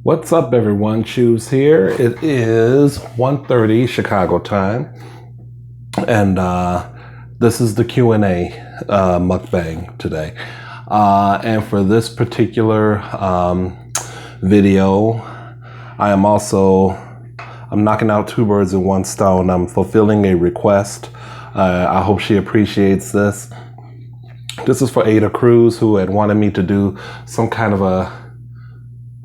What's up, everyone? Choose here. It is 1:30 Chicago time, and this is the Q&A mukbang today. And for this particular video, I'm knocking out two birds in one stone. I'm fulfilling a request. I hope she appreciates this. This is for Ada Cruz, who had wanted me to do some kind of a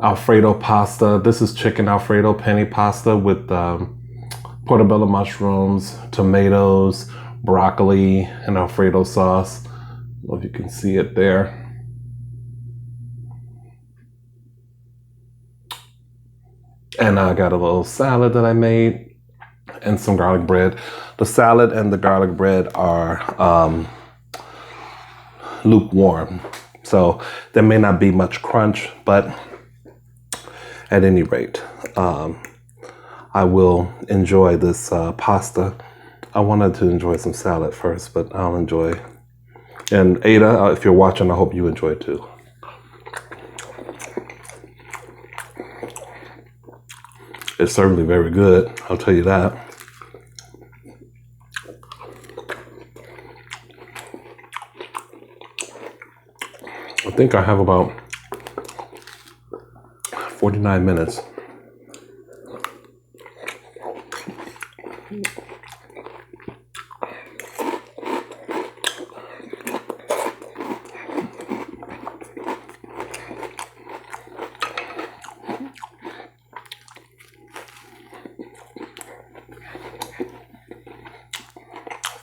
Alfredo pasta. This is chicken Alfredo penne pasta with portobello mushrooms, tomatoes, broccoli, and Alfredo sauce. I don't know if you can see it there. And I got a little salad that I made and some garlic bread. The salad and the garlic bread are lukewarm, so there may not be much crunch, but at any rate, I will enjoy this pasta. I wanted to enjoy some salad first, but I'll enjoy. And Ada, if you're watching, I hope you enjoy it too. It's certainly very good, I'll tell you that. I think I have about 49 minutes.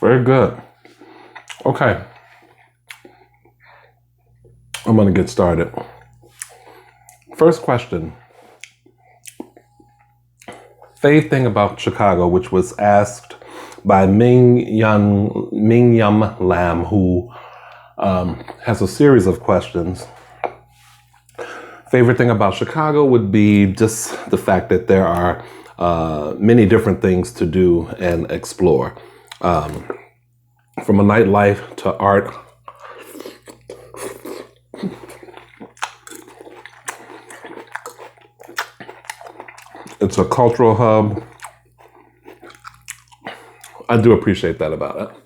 Very good. Okay. I'm going to get started. First question. Fave thing about Chicago, which was asked by Ming Yum Lam, who has a series of questions. Favorite thing about Chicago would be just the fact that there are many different things to do and explore. From a nightlife to art. It's a cultural hub. I do appreciate that about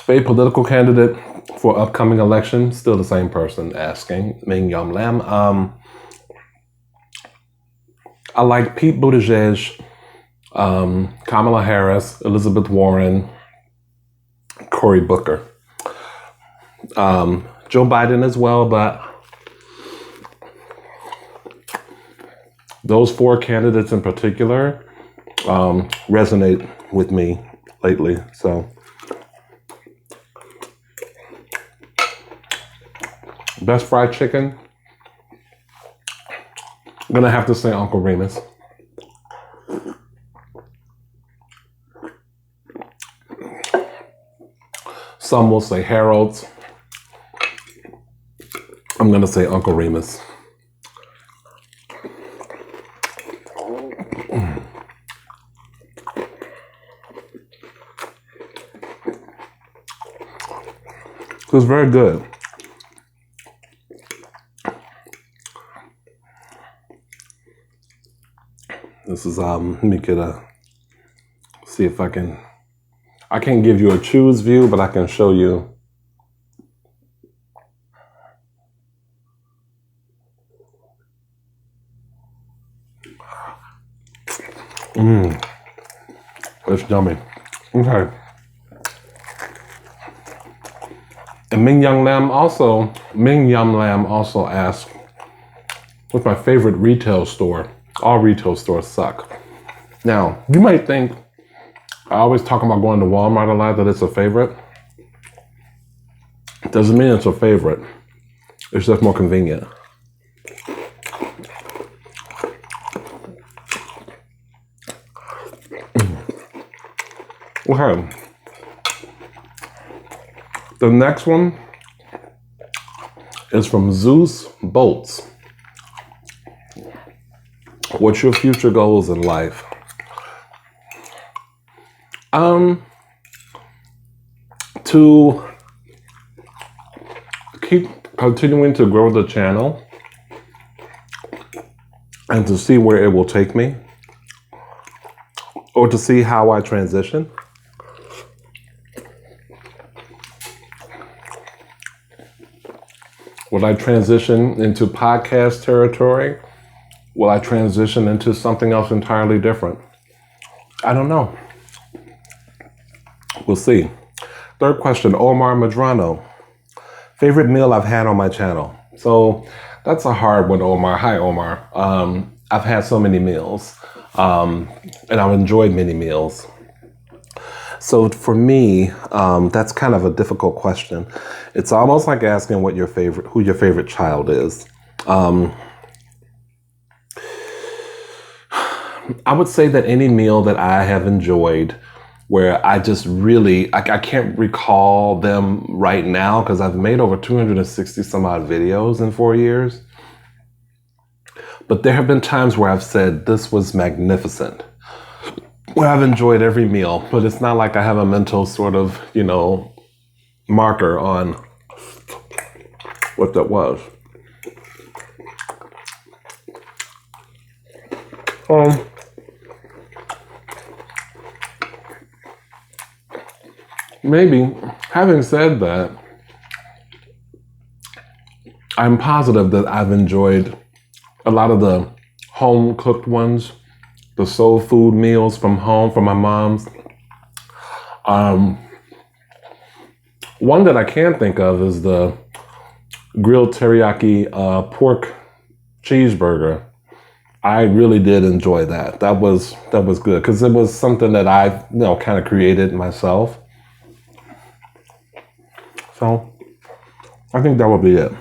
it. A political candidate for upcoming election, still the same person asking, Ming Yum Lam. I like Pete Buttigieg, Kamala Harris, Elizabeth Warren, Cory Booker. Joe Biden as well, but those four candidates in particular resonate with me lately. So, best fried chicken, I'm gonna have to say Uncle Remus. Some will say Harold's. I'm gonna say Uncle Remus. It was very good. This is, let me see if I can't give you a choose view, but I can show you. It's yummy. Okay. And Ming Yum Lam also asked, what's my favorite retail store? All retail stores suck. Now, you might think I always talk about going to Walmart a lot, that it's a favorite. Doesn't mean it's a favorite. It's just more convenient. Okay. The next one is from Zeus Bolts. What's your future goals in life? To keep continuing to grow the channel and to see where it will take me, or to see how I transition. Will I transition into podcast territory? Will I transition into something else entirely different? I don't know. We'll see. Third question, Omar Madrano. Favorite meal I've had on my channel. So that's a hard one, Omar. Hi, Omar. I've had so many meals, and I've enjoyed many meals. So for me, that's kind of a difficult question. It's almost like asking who your favorite child is. I would say that any meal that I have enjoyed where I just really, I can't recall them right now because I've made over 260 some odd videos in 4 years. But there have been times where I've said, this was magnificent, where I've enjoyed every meal, but it's not like I have a mental sort of, marker on what that was. Maybe, having said that, I'm positive that I've enjoyed a lot of the home cooked ones, the soul food meals from home, from my mom's. One that I can think of is the grilled teriyaki pork cheeseburger. I really did enjoy that. That was good because it was something that I kind of created myself. So I think that would be it.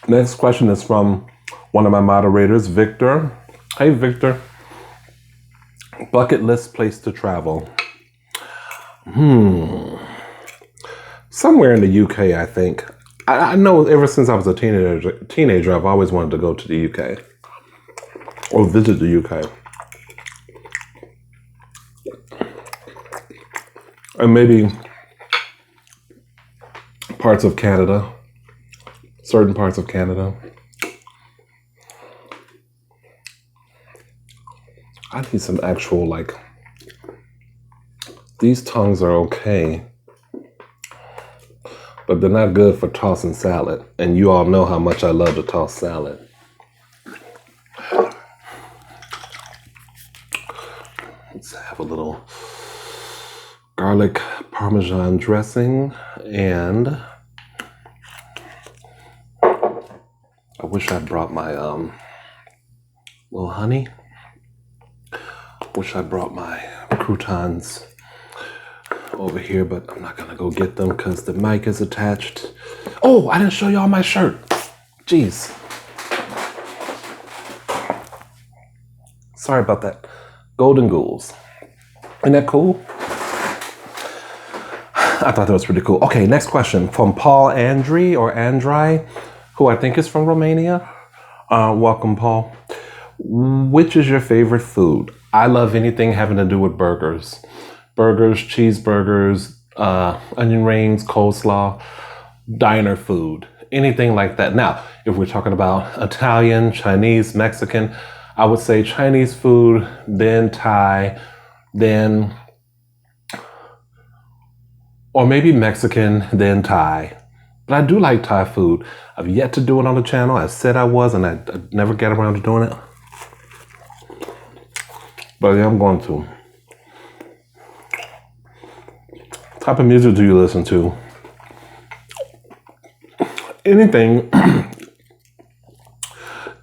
Next question is from one of my moderators, Victor. Hey, Victor. Bucket list place to travel. Somewhere in the UK, I think. I know ever since I was a teenager, I've always wanted to go to the UK or visit the UK. And maybe parts of Canada, certain parts of Canada. I need some actual, these tongues are okay, but they're not good for tossing salad. And you all know how much I love to toss salad. Let's have a little garlic Parmesan dressing, and I wish I brought my little honey. Wish I brought my croutons over here, but I'm not gonna go get them because the mic is attached. Oh, I didn't show y'all my shirt. Jeez. Sorry about that. Golden Ghouls. Isn't that cool? I thought that was pretty cool. Okay, next question from Paul Andrei, who I think is from Romania. Welcome, Paul. Which is your favorite food? I love anything having to do with burgers. Burgers, cheeseburgers, onion rings, coleslaw, diner food, anything like that. Now, if we're talking about Italian, Chinese, Mexican, I would say Chinese food, then Thai, then, or maybe Mexican, then Thai. But I do like Thai food. I've yet to do it on the channel. I said I was, and I never get around to doing it. But yeah, I'm going to. What type of music do you listen to? Anything.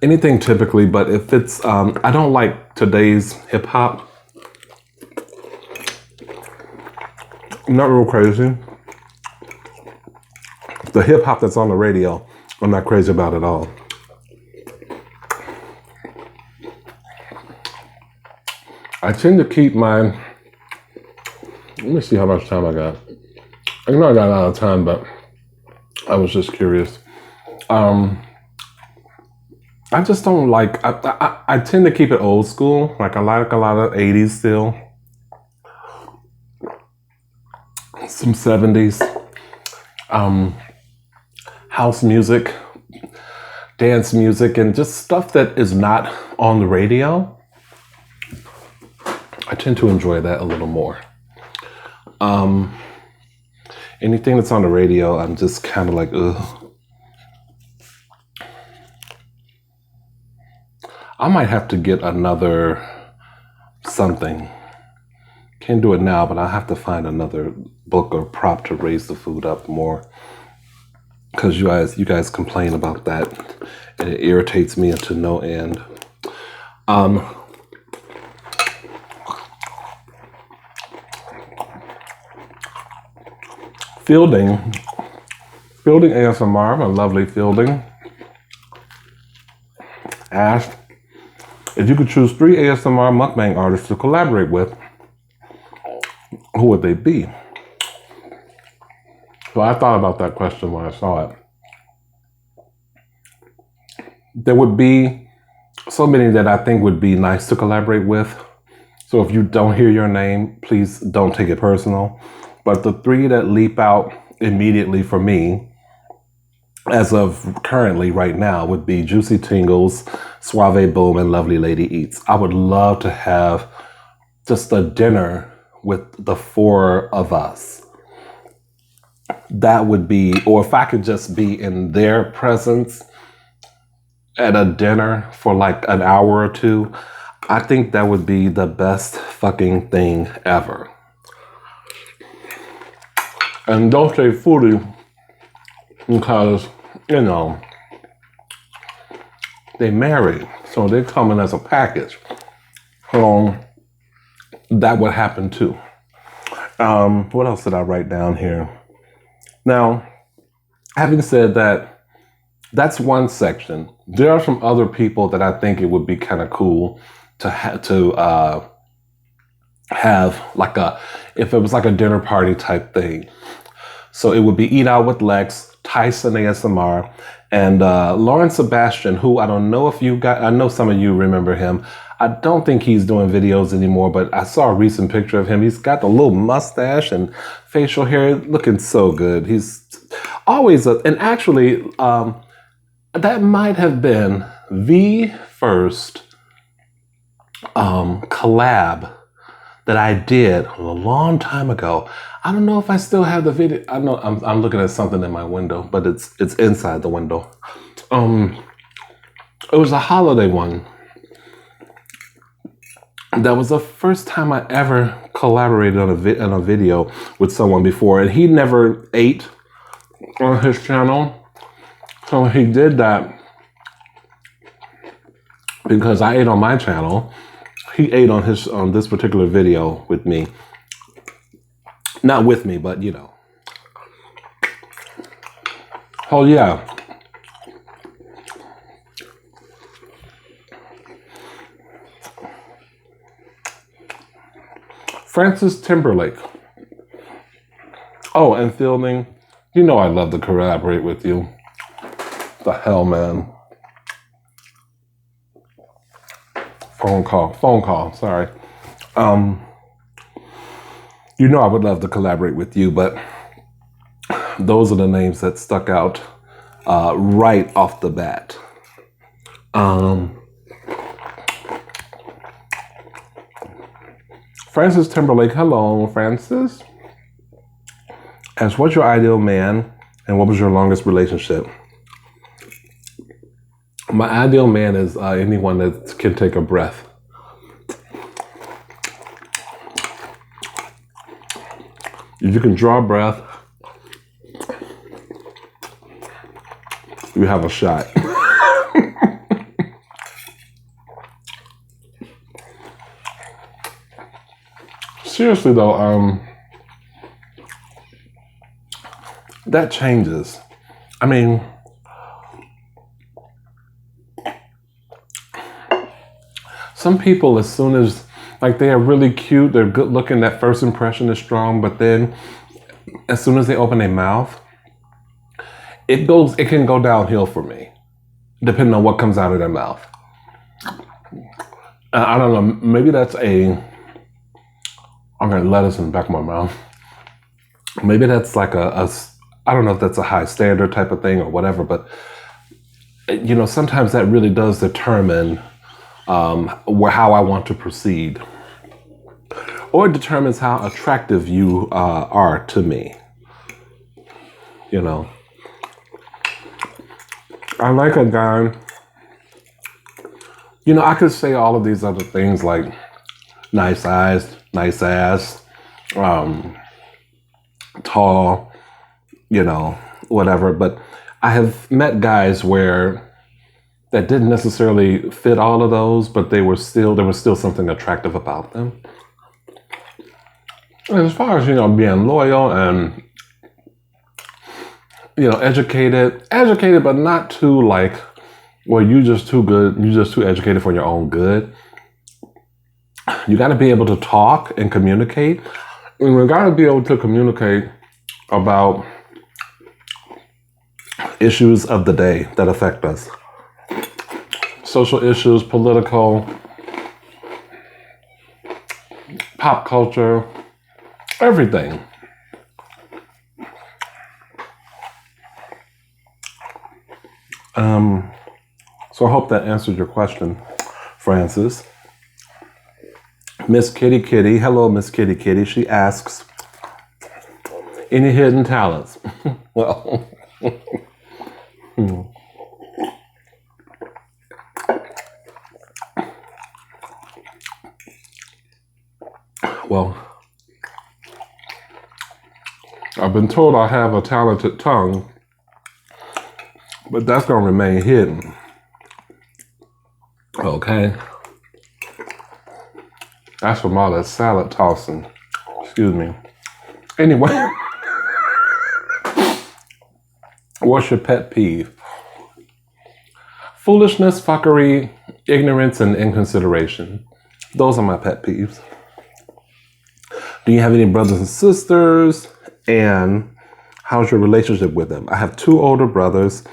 Anything typically, but if it's, I don't like today's hip hop. I'm not real crazy. The hip hop that's on the radio, I'm not crazy about at all. I tend to keep my, let me see how much time I got. I know I got a lot of time, but I was just curious. I just don't like, I tend to keep it old school. Like I like a lot of 80s still. some 70s house music, dance music, and just stuff that is not on the radio. I tend to enjoy that a little more. Anything that's on the radio, I'm just kind of like, ugh. I might have to get another something. Can't do it now, but I'll have to find another book or prop to raise the food up more. Because you guys complain about that, and it irritates me to no end. Fielding ASMR, my lovely Fielding, asked if you could choose 3 ASMR mukbang artists to collaborate with, who would they be? So I thought about that question when I saw it. There would be so many that I think would be nice to collaborate with. So if you don't hear your name, please don't take it personal. But the 3 that leap out immediately for me, as of currently right now, would be Juicy Tingles, Suave Boom, and Lovely Lady Eats. I would love to have just a dinner with the 4 of us. That would be, or if I could just be in their presence at a dinner for like an hour or 2, I think that would be the best fucking thing ever. And don't say foodie, because, you know, they married, so they come in as a package. So that would happen too. What else did I write down here? Now, having said that, that's one section. There are some other people that I think it would be kind of cool to have like if it was like a dinner party type thing. So it would be Eat Out with Lex, Tyson ASMR, and Lauren Sebastian, who I don't know if you got, I know some of you remember him. I don't think he's doing videos anymore, but I saw a recent picture of him. He's got the little mustache and facial hair looking so good. He's always, and actually, that might have been the first collab that I did a long time ago. I don't know if I still have the video. I know I'm looking at something in my window, but it's inside the window. It was a holiday one. That was the first time I ever collaborated on a video with someone before, and he never ate on his channel. So he did that because I ate on my channel. He ate on this particular video with me. Not with me, but you know. Oh yeah. Francis Timberlake. Oh, and Fielding. You know I love to collaborate with you. The hell, man. Phone call, sorry. You know I would love to collaborate with you, but those are the names that stuck out right off the bat. Francis Timberlake, hello, Francis. Asks, what's your ideal man and what was your longest relationship? My ideal man is anyone that can take a breath. If you can draw a breath, you have a shot. Seriously though, that changes. I mean, some people, as soon as, like, they are really cute, they're good looking, that first impression is strong, but then as soon as they open their mouth, it can go downhill for me, depending on what comes out of their mouth. I don't know, maybe that's I'm gonna lettuce in the back of my mouth. maybe that's like I don't know if that's a high standard type of thing or whatever, but sometimes that really does determine how I want to proceed, or it determines how attractive you are to me. I like a guy. I could say all of these other things like nice eyes, nice ass, tall, whatever. But I have met guys that didn't necessarily fit all of those, but there was still something attractive about them. And as far as, being loyal and, educated, but not too like, well, you just too good, you just too educated for your own good. You got to be able to talk and communicate. And we got to be able to communicate about issues of the day that affect us. Social issues, political, pop culture, everything. So I hope that answered your question, Francis. Miss Kitty Kitty, hello, Miss Kitty Kitty. She asks, any hidden talents? Well, well, I've been told I have a talented tongue, but that's going to remain hidden. Okay. That's from all that salad tossing. Excuse me. Anyway, what's your pet peeve? Foolishness, fuckery, ignorance, and inconsideration. Those are my pet peeves. Do you have any brothers and sisters? And how's your relationship with them? I have 2 older brothers.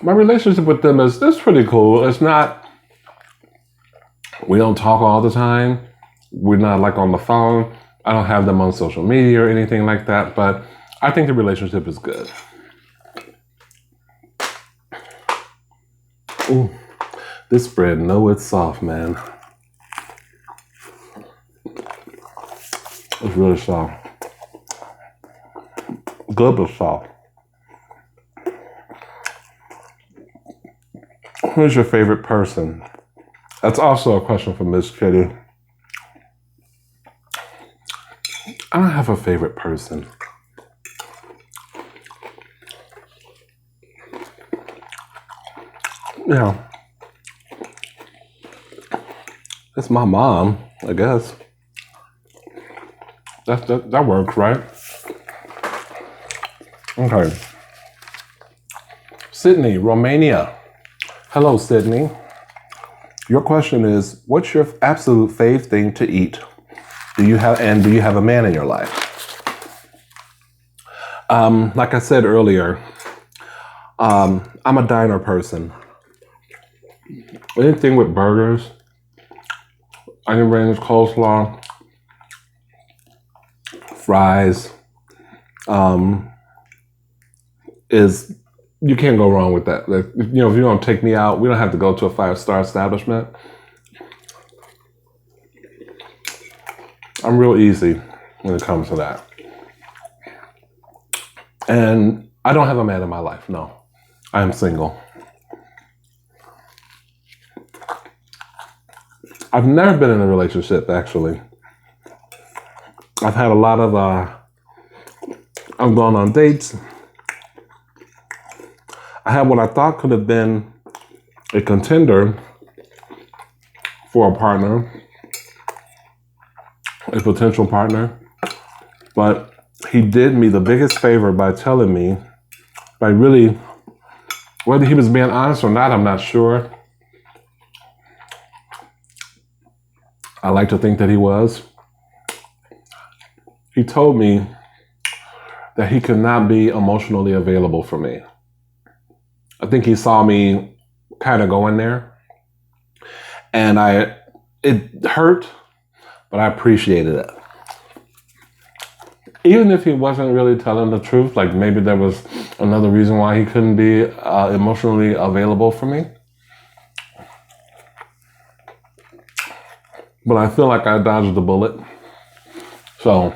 My relationship with them is pretty cool. It's not, we don't talk all the time. We're not like on the phone. I don't have them on social media or anything like that, but I think the relationship is good. Ooh, this bread, no, it's soft, man. It's really soft. Good but soft. Who's your favorite person? That's also a question from Miss Kitty. I don't have a favorite person. Yeah. It's my mom, I guess. That works, right? Okay. Sydney, Romania. Hello, Sydney. Your question is, what's your absolute fave thing to eat? Do you have a man in your life? Like I said earlier, I'm a diner person. Anything with burgers, onion rings, coleslaw, fries, you can't go wrong with that. Like, if you don't take me out, we don't have to go to a 5-star establishment. I'm real easy when it comes to that. And I don't have a man in my life, no. I am single. I've never been in a relationship, actually. I've had a lot of, I've gone on dates. I had what I thought could have been a contender for a partner, a potential partner, but he did me the biggest favor by telling me, whether he was being honest or not, I'm not sure. I like to think that he was. He told me that he could not be emotionally available for me. I think he saw me kind of going there. And I it hurt, but I appreciated it. Even if he wasn't really telling the truth, like maybe there was another reason why he couldn't be emotionally available for me. But I feel like I dodged the bullet. So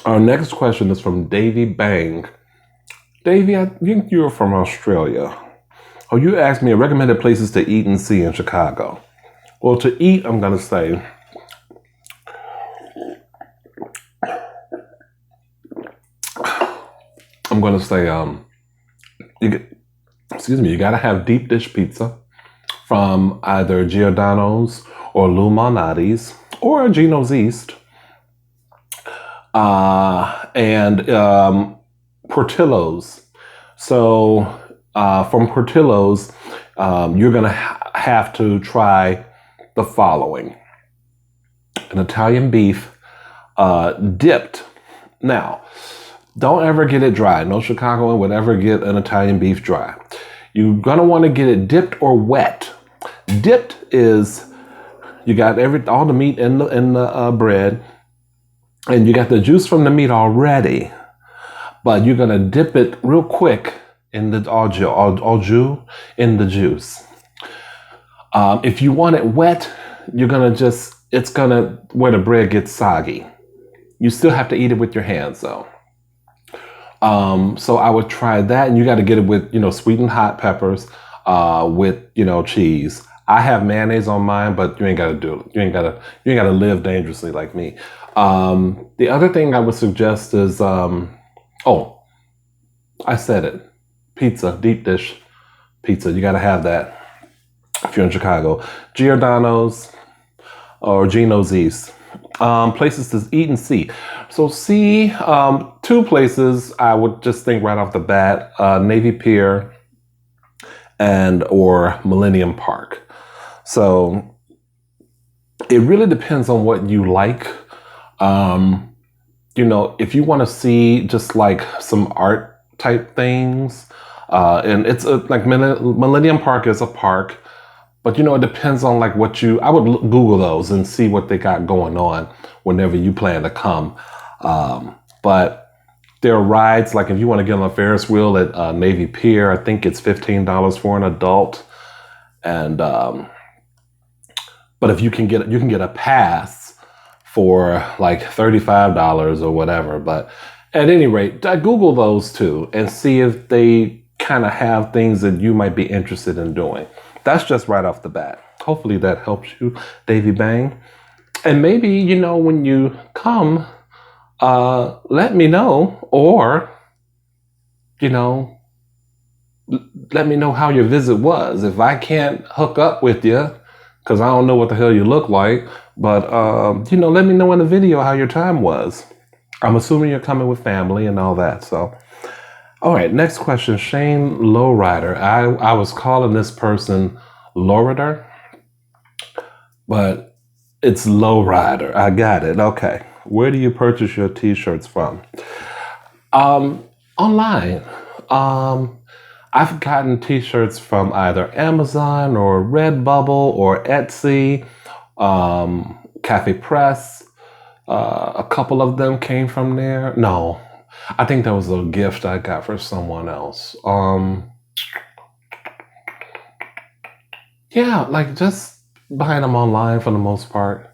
our next question is from Davy Bang. Davy, I think you're from Australia. Oh, you asked me recommended places to eat and see in Chicago. Well, to eat, I'm going to say, you got to have deep dish pizza from either Giordano's or Lou Malnati's or Gino's East. And Portillo's. So from Portillo's, you're going to have to try the following. An Italian beef dipped. Now, don't ever get it dry. No Chicagoan would ever get an Italian beef dry. You're going to want to get it dipped or wet. Dipped is you got all the meat in the bread, and you got the juice from the meat already, but you're going to dip it real quick in the au jus in the juice. If you want it wet, you're going to it's going to, where the bread gets soggy. You still have to eat it with your hands though. So I would try that, and you got to get it with, sweetened hot peppers, with, cheese. I have mayonnaise on mine, but you ain't got to do it. You ain't got to live dangerously like me. The other thing I would suggest is, I said it. Pizza, deep dish pizza. You got to have that if you're in Chicago. Giordano's or Gino's East. Places to eat and see. So see, two places I would just think right off the bat, Navy Pier or Millennium Park. So it really depends on what you like. If you want to see just like some art type things, and it's like Millennium Park is a park, but it depends on like I would Google those and see what they got going on whenever you plan to come. But there are rides, like if you want to get on a Ferris wheel at Navy Pier, I think it's $15 for an adult. And, but if you can get a pass for like $35 or whatever. But at any rate, I Google those too and see if they kind of have things that you might be interested in doing. That's just right off the bat. Hopefully that helps you, Davy Bang. And maybe, when you come, let me know, or, let me know how your visit was. If I can't hook up with you, because I don't know what the hell you look like, but, let me know in the video how your time was. I'm assuming you're coming with family and all that, so. All right, next question, Shane Lowrider. I was calling this person Lowrider, but it's Lowrider. I got it. Okay. Where do you purchase your t-shirts from? Online. I've gotten t-shirts from either Amazon or Redbubble or Etsy, Cafe Press. A couple of them came from there. No, I think that was a gift I got for someone else. Yeah, like just buying them online for the most part.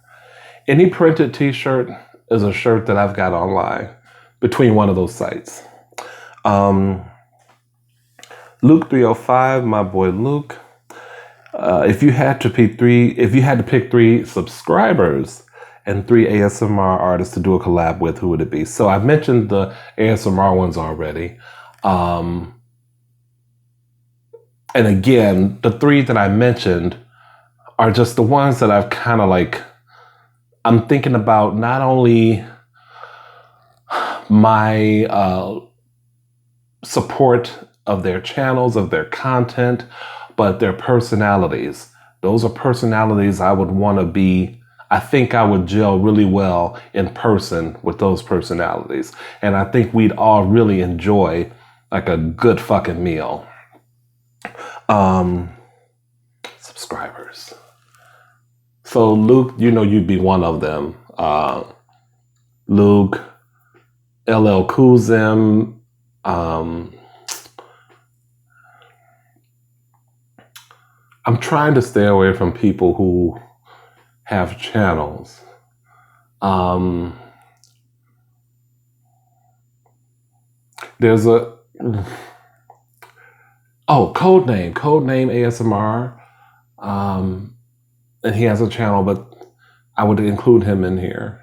Any printed t-shirt is a shirt that I've got online between one of those sites. Luke 305, my boy Luke. If you had to pick three subscribers and 3 ASMR artists to do a collab with, who would it be? So I've mentioned the ASMR ones already. And again, the 3 that I mentioned are just the ones that I've kind of like, I'm thinking about not only my support of their channels, of their content, but their personalities. Those are personalities I would want to be. I think I would gel really well in person with those personalities. And I think we'd all really enjoy like a good fucking meal. subscribers. So Luke, you know you'd be one of them. Luke, LL Kuzim, I'm trying to stay away from people who have channels. There's a Codename ASMR, and he has a channel, but I would include him in here.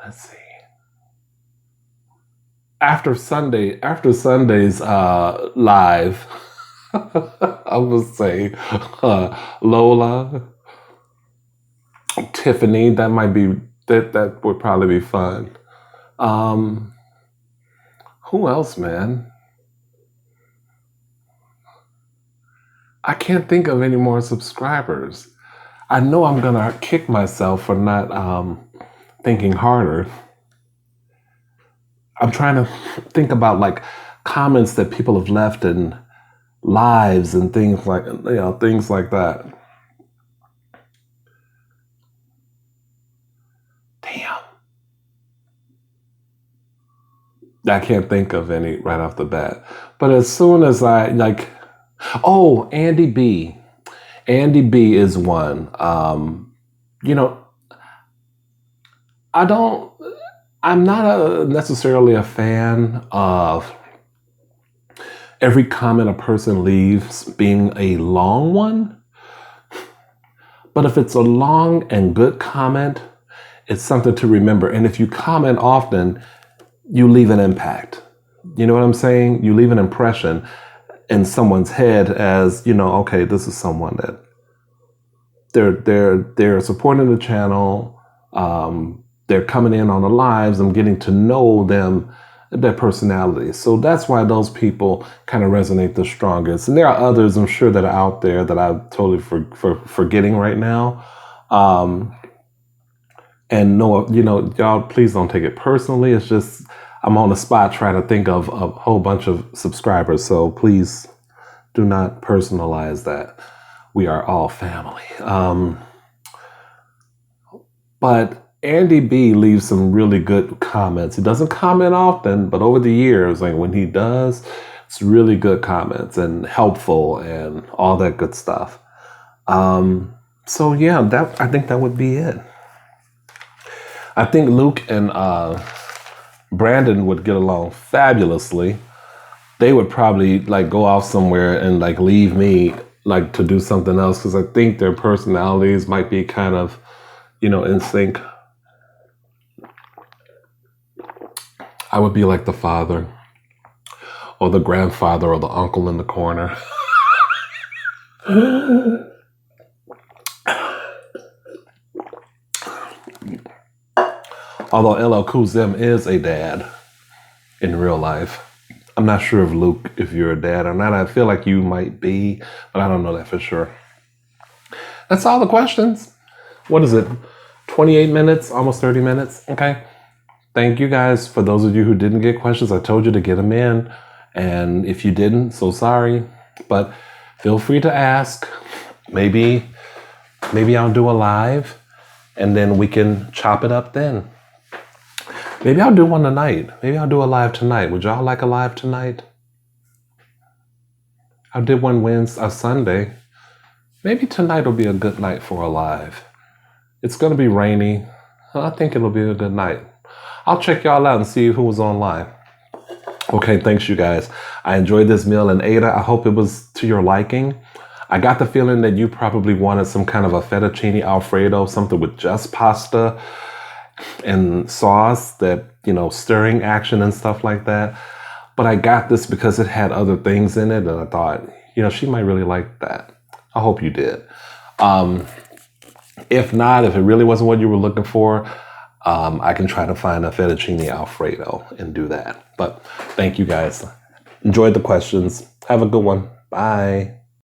Let's see. After Sunday's live, I would say Lola, Tiffany. That might be that would probably be fun. Who else, man? I can't think of any more subscribers. I know I'm gonna kick myself for not thinking harder. I'm trying to think about like comments that people have left in lives and things like that. Damn. I can't think of any right off the bat. But as soon as I like, Andy B. Andy B is one. I'm not necessarily a fan of every comment a person leaves being a long one. But if it's a long and good comment, it's something to remember. And if you comment often, you leave an impact. You know what I'm saying? You leave an impression in someone's head as, okay, this is someone that they're supporting the channel. They're coming in on the lives. I'm getting to know them, their personality. So that's why those people kind of resonate the strongest. And there are others, I'm sure, that are out there that I'm totally forgetting right now. And no, y'all, please don't take it personally. It's just I'm on the spot trying to think of a whole bunch of subscribers. So please do not personalize that. We are all family. But Andy B leaves some really good comments. He doesn't comment often, but over the years, like when he does, it's really good comments and helpful and all that good stuff. So yeah, I think that would be it. I think Luke and Brandon would get along fabulously. They would probably like go off somewhere and like leave me like to do something else because I think their personalities might be kind of, in sync. I would be like the father or the grandfather or the uncle in the corner. Although LL Kuzim is a dad in real life. I'm not sure if you're a dad or not. I feel like you might be, but I don't know that for sure. That's all the questions. What is it? 28 minutes, almost 30 minutes. Okay. Thank you guys. For those of you who didn't get questions, I told you to get them in. And if you didn't, so sorry. But feel free to ask. Maybe I'll do a live and then we can chop it up then. Maybe I'll do one tonight. Maybe I'll do a live tonight. Would y'all like a live tonight? I did one Sunday. Maybe tonight will be a good night for a live. It's going to be rainy. I think it'll be a good night. I'll check y'all out and see who was online. Okay, thanks you guys. I enjoyed this meal, and Ada, I hope it was to your liking. I got the feeling that you probably wanted some kind of a fettuccine Alfredo, something with just pasta and sauce, that, stirring action and stuff like that. But I got this because it had other things in it, and I thought, she might really like that. I hope you did. If not, if it really wasn't what you were looking for, I can try to find a fettuccine Alfredo and do that. But thank you guys. Enjoyed the questions. Have a good one. Bye.